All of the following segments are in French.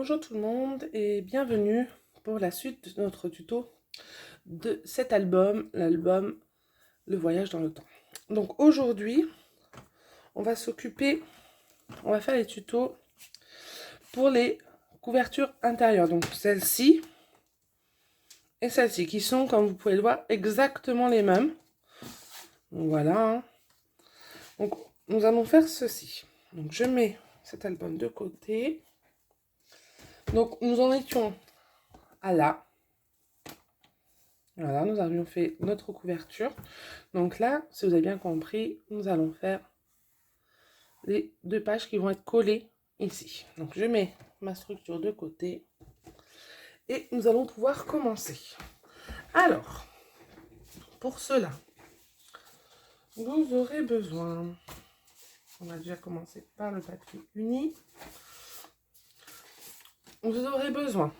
Bonjour tout le monde et bienvenue pour la suite de notre tuto de cet album, l'album Le Voyage dans le temps. Donc aujourd'hui, on va faire les tutos pour les couvertures intérieures. Donc celle-ci et celle-ci qui sont, comme vous pouvez le voir, exactement les mêmes. Donc voilà. Donc nous allons faire ceci. Donc je mets cet album de côté. Donc nous en étions à là. Voilà, nous avions fait notre couverture. Donc là, si vous avez bien compris, nous allons faire les deux pages qui vont être collées ici. Donc je mets ma structure de côté et nous allons pouvoir commencer. Alors, pour cela, vous aurez besoin, on va déjà commencer par le papier uni. Vous aurez besoin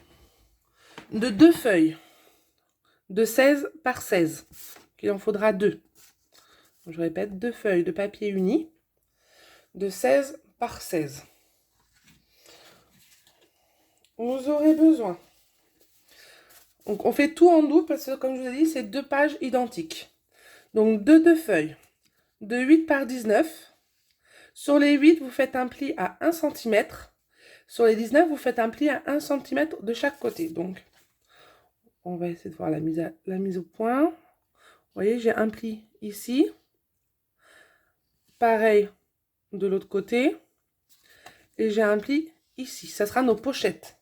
de 2 feuilles de 16 par 16. Il en faudra 2. Je répète, 2 feuilles de papier uni de 16 par 16. Vous aurez besoin. Donc on fait tout en double parce que comme je vous ai dit, c'est 2 pages identiques. Donc 2 feuilles de 8 par 19. Sur les 8, vous faites un pli à 1 cm. Sur les 19, vous faites un pli à 1 cm de chaque côté. Donc on va essayer de voir la mise au point. Vous voyez, j'ai un pli ici. Pareil de l'autre côté. Et j'ai un pli ici. Ça sera nos pochettes.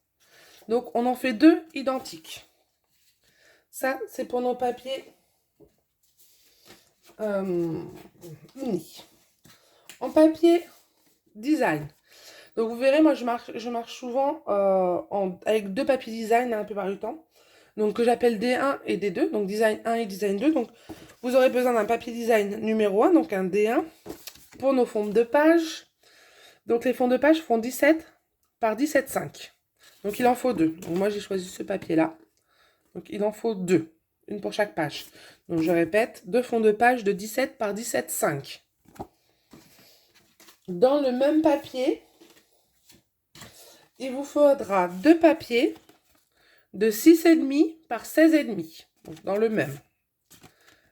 Donc on en fait 2 identiques. Ça, c'est pour nos papiers unis. En papier design. Donc vous verrez, moi je marche souvent avec 2 papiers design la plupart du temps. Donc que j'appelle D1 et D2. Donc design 1 et design 2. Donc vous aurez besoin d'un papier design numéro 1, donc un D1. Pour nos fonds de page. Donc les fonds de page font 17 par 17,5. Donc il en faut 2. Donc moi j'ai choisi ce papier-là. Donc il en faut 2. Une pour chaque page. Donc je répète, 2 fonds de page de 17 par 17,5. Dans le même papier, il vous faudra 2 papiers de 6,5 par 16,5. Donc dans le même.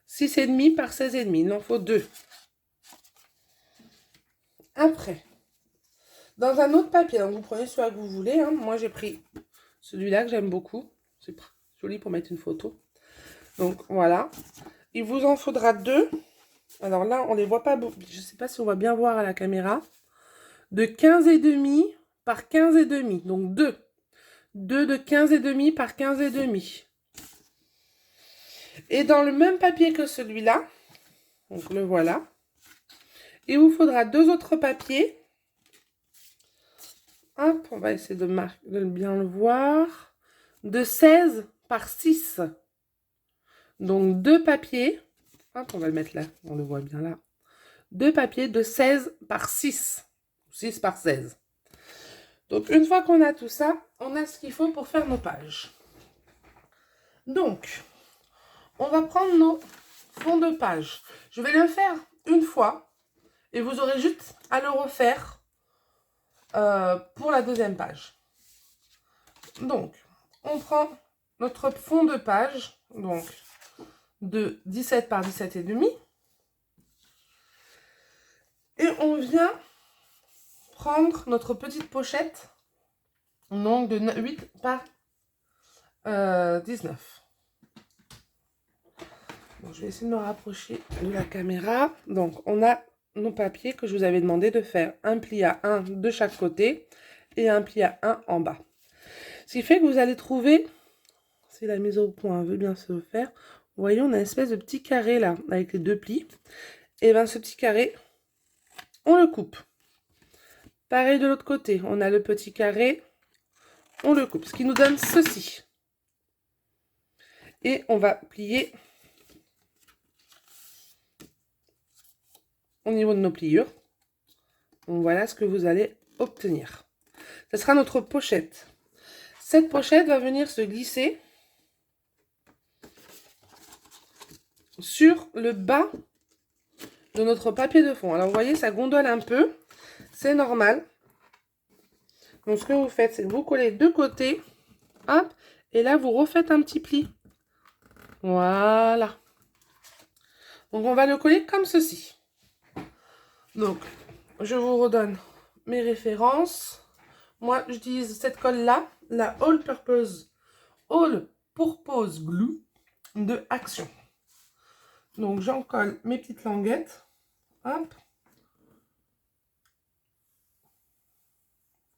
6,5 par 16,5. Il en faut 2. Après, dans un autre papier, donc vous prenez celui que vous voulez. Hein. Moi j'ai pris celui-là que j'aime beaucoup. C'est joli pour mettre une photo. Donc voilà. Il vous en faudra 2. Alors là, on ne les voit pas. Je ne sais pas si on va bien voir à la caméra. De 15,5 par 15,5. Donc 2. 2 de 15,5 par 15,5. Et dans le même papier que celui-là, donc le voilà, il vous faudra 2 autres papiers. Hop, on va essayer de bien le voir. De 16 par 6. Donc 2 papiers. Hop, on va le mettre là, on le voit bien là. 2 papiers de 16 par 6. 6 par 16. Donc une fois qu'on a tout ça, on a ce qu'il faut pour faire nos pages. Donc, on va prendre nos fonds de page. Je vais le faire une fois et vous aurez juste à le refaire pour la deuxième page. Donc, on prend notre fond de page, donc de 17 par 17,5. Et on vient prendre notre petite pochette, donc de 8 par 19. Bon, je vais essayer de me rapprocher de la caméra. Donc, on a nos papiers que je vous avais demandé de faire un pli à 1 de chaque côté et un pli à 1 en bas. Ce qui fait que vous allez trouver, si la mise au point veut bien se faire, vous voyez, on a une espèce de petit carré là, avec les 2 plis. Et bien, ce petit carré, on le coupe. Pareil de l'autre côté, on a le petit carré, on le coupe. Ce qui nous donne ceci. Et on va plier au niveau de nos pliures. Donc voilà ce que vous allez obtenir. Ce sera notre pochette. Cette pochette va venir se glisser sur le bas de notre papier de fond. Alors vous voyez, ça gondole un peu. C'est normal. Donc, ce que vous faites, c'est que vous collez de côté. Hop. Et là, vous refaites un petit pli. Voilà. Donc, on va le coller comme ceci. Donc, je vous redonne mes références. Moi, j'utilise cette colle-là, la All Purpose Glue de Action. Donc, j'en colle mes petites languettes. Hop.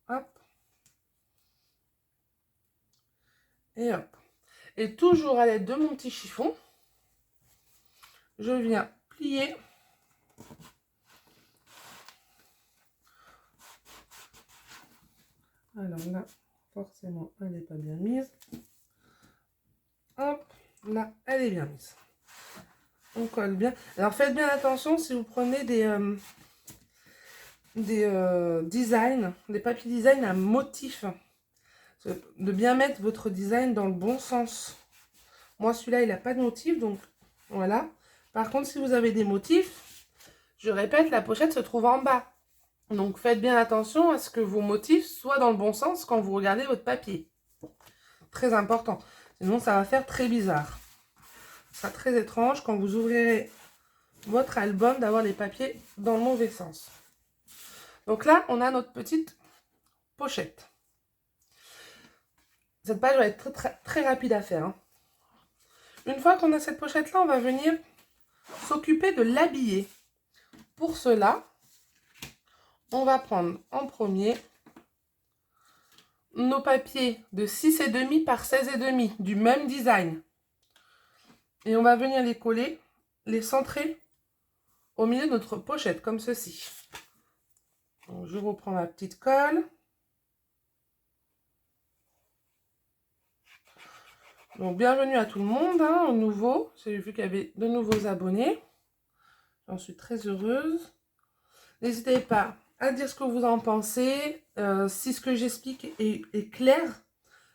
Hop. Et hop. Et toujours à l'aide de mon petit chiffon, je viens plier. Alors là, forcément, elle n'est pas bien mise. Hop, là, elle est bien mise. On colle bien. Alors, faites bien attention si vous prenez des designs, des papiers design à motif. De bien mettre votre design dans le bon sens. Moi, celui-là, il n'a pas de motif, donc voilà. Par contre, si vous avez des motifs, je répète, la pochette se trouve en bas. Donc, faites bien attention à ce que vos motifs soient dans le bon sens quand vous regardez votre papier. Très important. Sinon, ça va faire très bizarre. Ça sera très étrange quand vous ouvrirez votre album d'avoir les papiers dans le mauvais sens. Donc là, on a notre petite pochette. Cette page va être très rapide à faire. Une fois qu'on a cette pochette-là, on va venir s'occuper de l'habiller. Pour cela, on va prendre en premier nos papiers de 6,5 par 16,5 du même design. Et on va venir les coller, les centrer au milieu de notre pochette, comme ceci. Donc, je reprends ma petite colle. Donc, bienvenue à tout le monde, aux nouveaux. J'ai vu qu'il y avait de nouveaux abonnés. J'en suis très heureuse. N'hésitez pas à dire ce que vous en pensez. Si ce que j'explique est clair.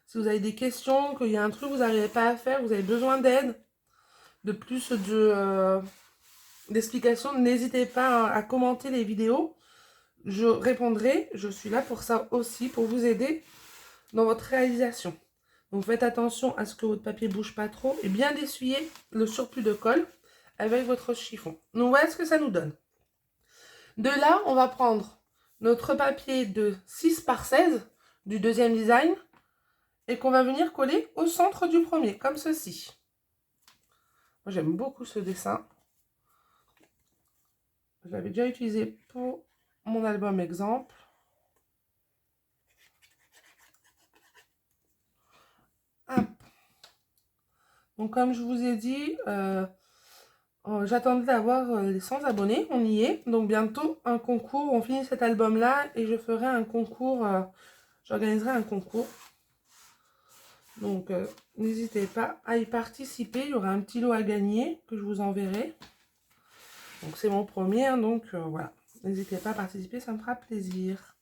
Si vous avez des questions, qu'il y a un truc que vous n'arrivez pas à faire, vous avez besoin d'aide, de plus d'explications, n'hésitez pas à commenter les vidéos. Je répondrai, je suis là pour ça aussi, pour vous aider dans votre réalisation. Donc faites attention à ce que votre papier ne bouge pas trop et bien d'essuyer le surplus de colle avec votre chiffon. Donc voilà ce que ça nous donne. De là, on va prendre notre papier de 6 par 16 du deuxième design et qu'on va venir coller au centre du premier, comme ceci. Moi, j'aime beaucoup ce dessin. Je l'avais déjà utilisé pour mon album exemple. Hop. Donc, comme je vous ai dit, j'attendais d'avoir les 100 abonnés. On y est. Donc, bientôt, un concours. On finit cet album-là et je ferai un concours. J'organiserai un concours. Donc, n'hésitez pas à y participer. Il y aura un petit lot à gagner que je vous enverrai. Donc, c'est mon premier. Donc, voilà. N'hésitez pas à participer. Ça me fera plaisir.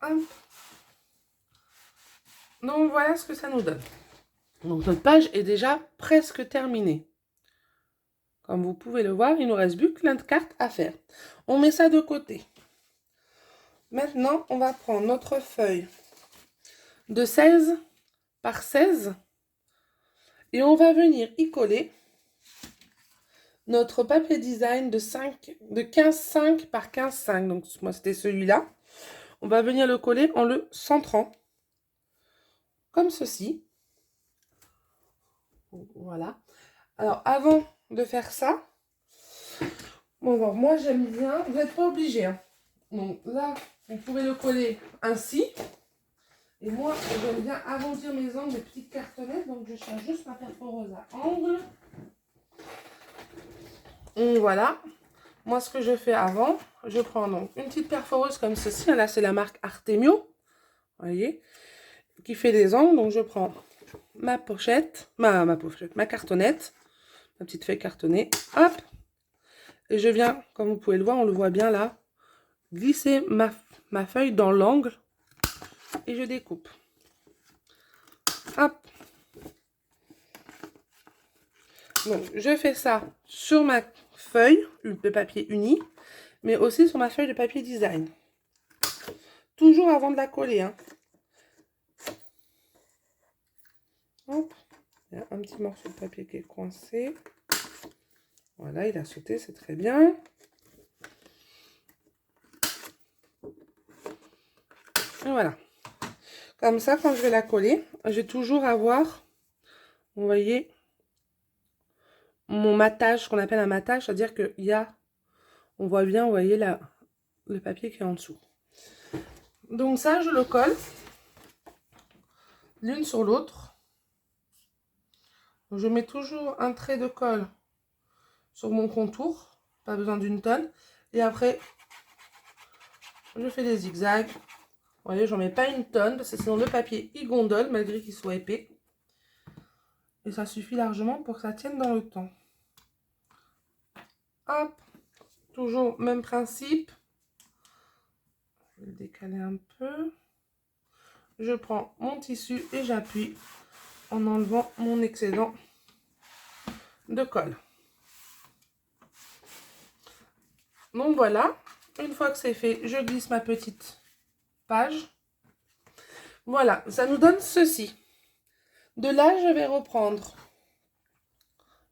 Hop. Donc, voilà ce que ça nous donne. Donc, notre page est déjà presque terminée. Comme vous pouvez le voir, il nous reste plus que plein de cartes à faire. On met ça de côté. Maintenant, on va prendre notre feuille de 16 par 16 et on va venir y coller notre papier design de 15,5 par 15,5. Donc, moi, c'était celui-là. On va venir le coller en le centrant, comme ceci. Voilà. Alors, avant de faire ça, bon, moi, j'aime bien, vous n'êtes pas obligé. Hein. Donc là, vous pouvez le coller ainsi. Et moi, j'aime bien arrondir mes angles de petites cartonnettes. Donc, je cherche juste ma perforeuse à angle. Et voilà. Moi, ce que je fais avant, je prends donc une petite perforeuse comme ceci. Là, c'est la marque Artemio. Vous voyez, qui fait des angles. Donc, je prends ma pochette, ma cartonnette, ma petite feuille cartonnée. Hop. Et je viens, comme vous pouvez le voir, on le voit bien là, glisser ma feuille dans l'angle. Et je découpe. Hop. Donc, je fais ça sur ma feuille de papier uni, mais aussi sur ma feuille de papier design. toujours avant de la coller, hein. Hop. Il y a un petit morceau de papier qui est coincé. Voilà, il a sauté, c'est très bien. Et voilà. Comme ça, quand je vais la coller, je vais toujours avoir, vous voyez, mon matage, ce qu'on appelle un matage, c'est-à-dire qu'il y a, on voit bien, vous voyez, là, le papier qui est en dessous. Donc ça, je le colle l'une sur l'autre. Je mets toujours un trait de colle sur mon contour, pas besoin d'une tonne. Et après, je fais des zigzags. Vous voyez, j'en mets pas une tonne parce que sinon le papier il gondole malgré qu'il soit épais. Et ça suffit largement pour que ça tienne dans le temps. Hop, toujours même principe. Je vais le décaler un peu. Je prends mon tissu et j'appuie en enlevant mon excédent de colle. Donc voilà, une fois que c'est fait, je glisse ma petite page. Voilà, ça nous donne ceci. De là, je vais reprendre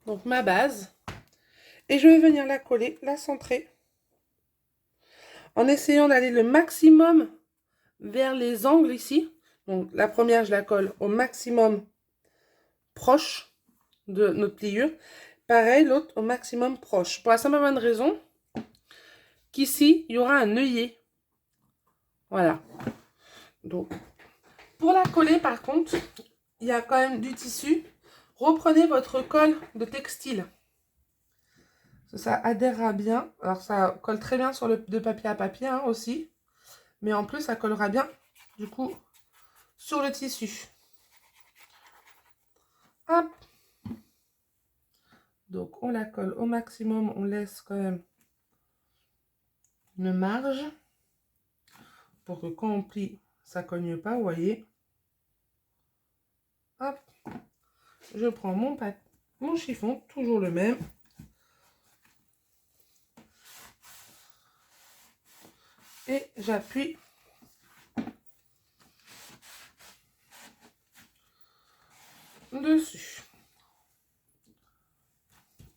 donc ma base et je vais venir la coller, la centrer en essayant d'aller le maximum vers les angles ici. Donc la première, je la colle au maximum proche de notre pliure. Pareil, l'autre au maximum proche. Pour la simple bonne raison qu'ici, il y aura un œillet. Voilà. Donc, pour la coller, par contre, il y a quand même du tissu. Reprenez votre colle de textile. Ça adhérera bien. Alors, ça colle très bien sur le de papier à papier hein, aussi. Mais en plus, ça collera bien, du coup, sur le tissu. Hop. Donc, on la colle au maximum. On laisse quand même une marge pour que quand on plie, ça ne cogne pas, vous voyez. Hop. Je prends mon chiffon, toujours le même. Et j'appuie dessus.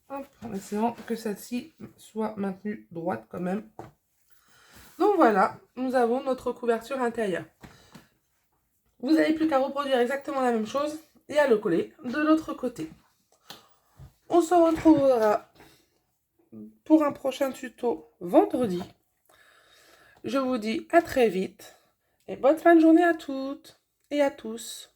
Hop, en essayant que celle-ci soit maintenue droite quand même. Donc voilà, nous avons notre couverture intérieure. Vous n'avez plus qu'à reproduire exactement la même chose et à le coller de l'autre côté. On se retrouvera pour un prochain tuto vendredi. Je vous dis à très vite et bonne fin de journée à toutes et à tous.